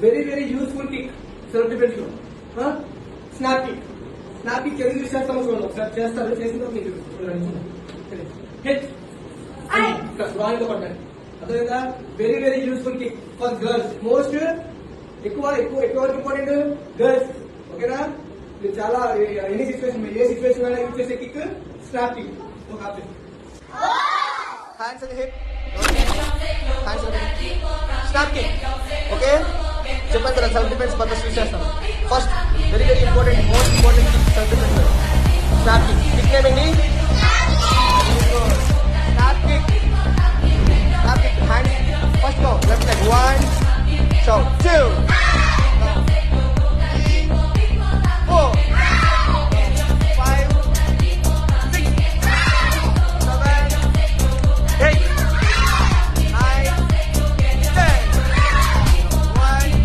very useful kick. Self defense లో snap kick. Snap kick ఎందుకు use చేస్తామో చూడండి ఒకసారి. చేస్తారు, చేసిన తర్వాత మీకు హిట్ డ్రాయింగ్ తో పడ్డాను. అదే కదా very useful kick for girls. Most ఎక్కువ ఇంపార్టెంట్ గర్ల్స్. ఓకేనా? మీరు చాలా ఎనీ సిచ్యువేషన్, ఏ సిచ్యువేషన్ అయినా యూజ్ చేసే కిక్ స్నాప్ కిక్. ఒక option. Hands and hip, hands and hip, snap kick. Okay, చెప్పాను కదా సెల్ఫ్ డిఫెన్స్ పర్పస్ యూజ్ చేస్తాను. First very important, most important kick self defence snap kick. Kick ఏమండి? Snap kick. Snap kick. Hand first go left leg, 1 shout.